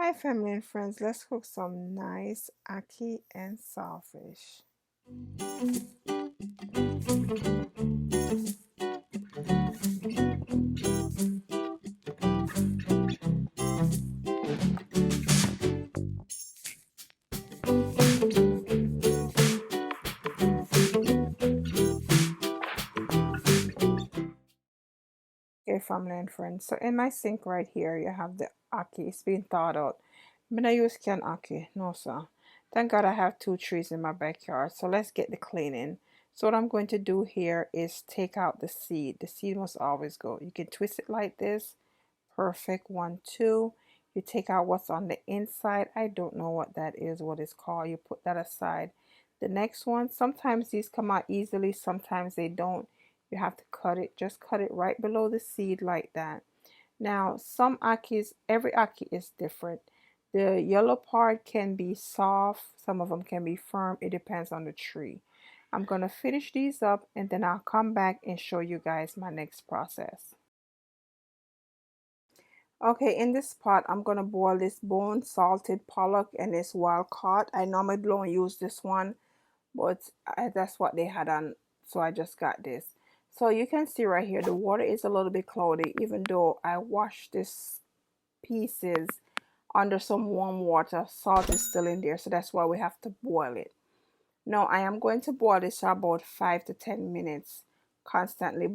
Hi family and friends, let's cook some nice ackee and saltfish. Okay family and friends, so in my sink right here you have the ackee. It's been thawed out. I'm gonna use canned ackee, no sir. Thank God I have 2 trees in my backyard. So let's get the cleaning. So what I'm going to do here is take out the seed. The seed must always go. You can twist it like this. Perfect. 1, 2. You take out what's on the inside. I don't know what that is, what it's called. You put that aside. The next one, sometimes these come out easily, sometimes they don't. You have to cut it. Just cut it right below the seed like that. Now, some akis, every ackee is different. The yellow part can be soft, some of them can be firm. It depends on the tree. I'm going to finish these up and then I'll come back and show you guys my next process. Okay, in this pot, I'm going to boil this bone salted pollock and this wild caught. I normally don't use this one, but that's what they had on, so I just got this. So you can see right here, the water is a little bit cloudy, even though I washed this pieces under some warm water. Salt is still in there, so that's why we have to boil it. Now, I am going to boil this for about 5 to 10 minutes, constantly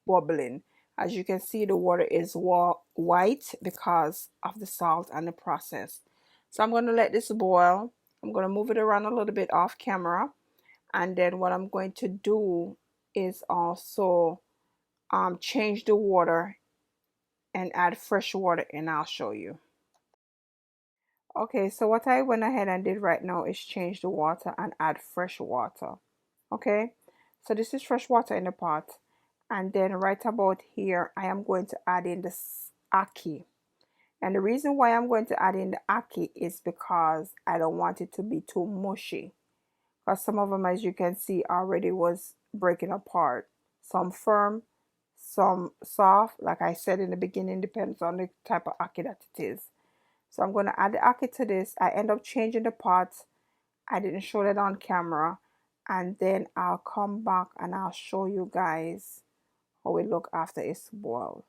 bubbling. As you can see, the water is white because of the salt and the process. So I'm going to let this boil. I'm going to move it around a little bit off camera. And then what I'm going to do is also change the water and add fresh water, and I'll show you. Okay, so what I went ahead and did right now is change the water and add fresh water. Okay, so this is fresh water in the pot. And then right about here, I am going to add in this ackee. And the reason why I'm going to add in the ackee is because I don't want it to be too mushy. Because some of them, as you can see, already was breaking apart. Some firm, some soft. Like I said in the beginning, depends on the type of ackee that it is. So I'm going to add the ackee to this. I end up changing the pot. I didn't show that on camera. And then I'll come back and I'll show you guys how it look after it's boiled.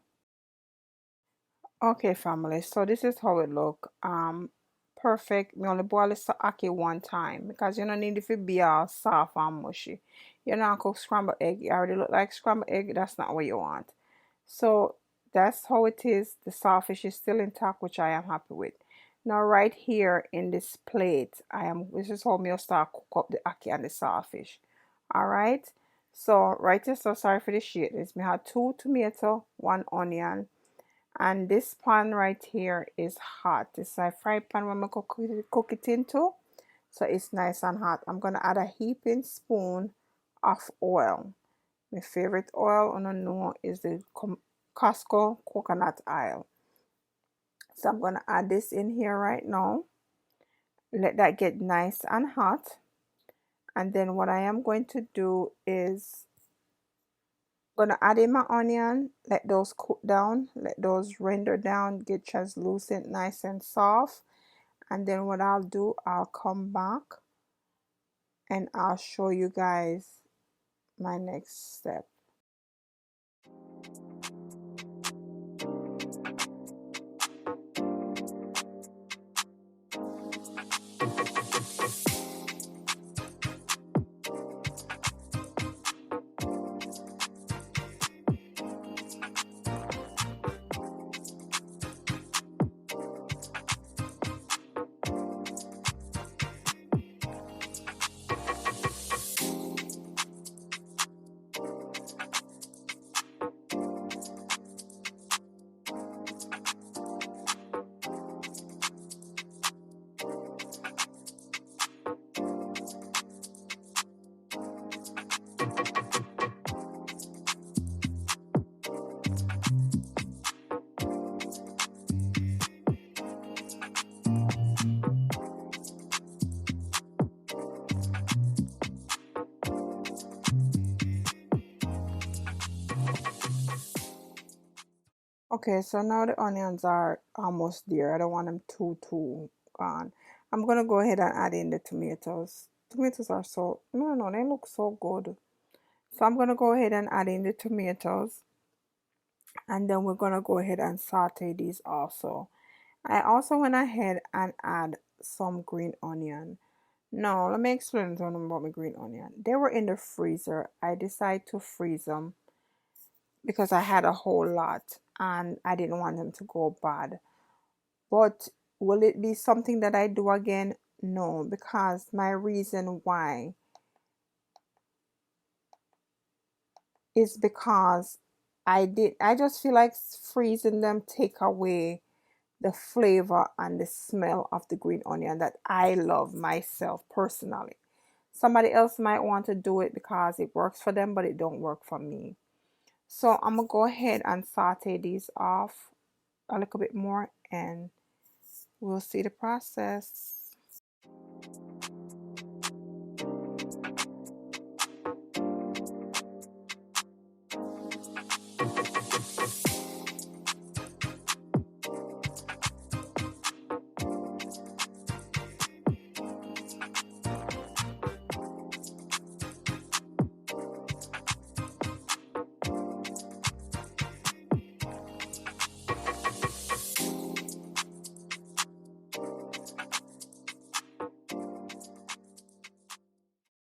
Okay family, so this is how it look. Perfect. Me only boil this ackee 1 time because you don't need it to be all soft and mushy. You're not cook scrambled egg. It already look like scrambled egg. That's not what you want. So that's how it is. The saltfish is still intact, which I am happy with. Now right here in this plate, this is how me start cook up the ackee and the saltfish. Alright. So right here, so sorry for the shade. This me have 2 tomato, 1 onion. And this pan right here is hot. It's a fry pan when I cook it into. So it's nice and hot. I'm going to add a heaping spoon of oil. My favorite oil, I don't know, is the Costco coconut oil. So I'm going to add this in here right now. Let that get nice and hot. And then what I am going to do is gonna add in my onion, let those cook down, let those render down, get translucent, nice and soft. And then what I'll do, I'll come back and I'll show you guys my next step. Okay, so now the onions are almost there. I don't want them too gone. I'm gonna go ahead and add in the tomatoes. Tomatoes are so, no, they look so good. So I'm gonna go ahead and add in the tomatoes, and then we're gonna go ahead and saute these also. I also went ahead and add some green onion. No, let me explain something about my green onion. They were in the freezer. I decided to freeze them because I had a whole lot and I didn't want them to go bad. But will it be something that I do again? No, because my reason why is because I just feel like freezing them take away the flavor and the smell of the green onion that I love myself personally. Somebody else might want to do it because it works for them, but it don't work for me. So I'm gonna go ahead and saute these off a little bit more and we'll see the process.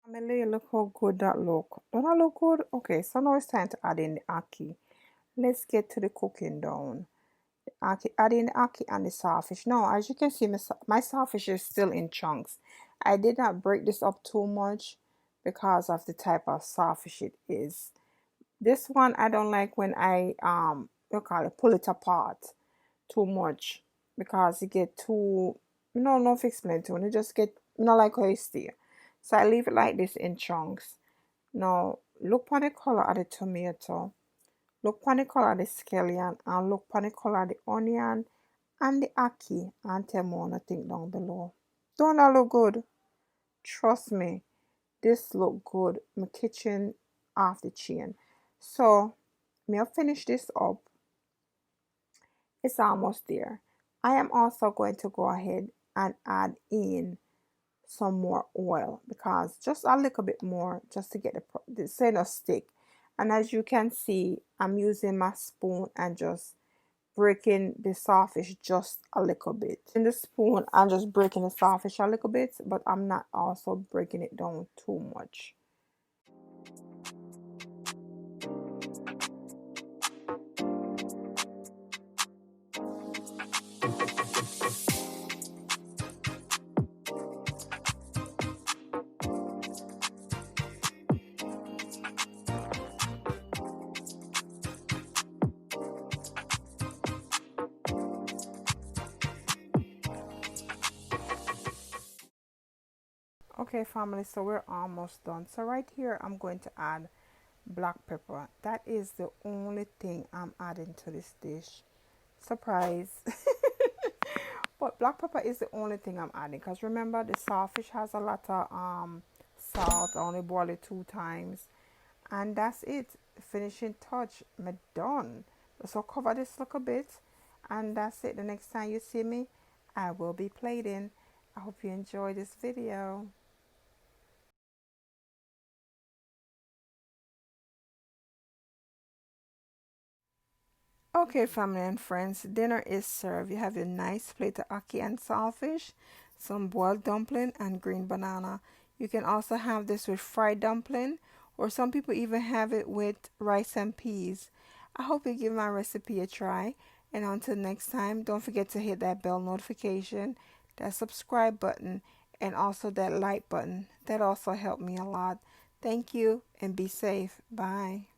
Family, look how good that look. Don't that look good? Okay, so now it's time to add in the ackee. Let's get to the cooking down. Add in the ackee and the saltfish. Now, as you can see, my saltfish is still in chunks. I did not break this up too much because of the type of saltfish it is. This one I don't like when I pull it apart too much because it get too, no explain to it. It just get not like how it stay. So I leave it like this in chunks. Now look on the color of the tomato, look on the color of the scallion, and look on the color of the onion and the ackee, and tell me what you think down below. Don't that look good? Trust me, this look good. My kitchen off the chain. So me finish this up. It's almost there. I am also going to go ahead and add in some more oil, because just a little bit more just to get the center stick. And as you can see, I'm using my spoon and just breaking the saltfish just a little bit. In the spoon, I'm just breaking the saltfish a little bit, but I'm not also breaking it down too much. Okay, family, so we're almost done. So right here, I'm going to add black pepper. That is the only thing I'm adding to this dish. Surprise. But black pepper is the only thing I'm adding, because remember the saltfish has a lot of salt. I only boil it 2 times, and that's it. Finishing touch. I'm done. So cover this little bit, and that's it. The next time you see me, I will be plating. I hope you enjoy this video. Okay, family and friends, dinner is served. You have a nice plate of ackee and saltfish, some boiled dumpling, and green banana. You can also have this with fried dumpling, or some people even have it with rice and peas. I hope you give my recipe a try. And until next time, don't forget to hit that bell notification, that subscribe button, and also that like button. That also helped me a lot. Thank you and be safe. Bye.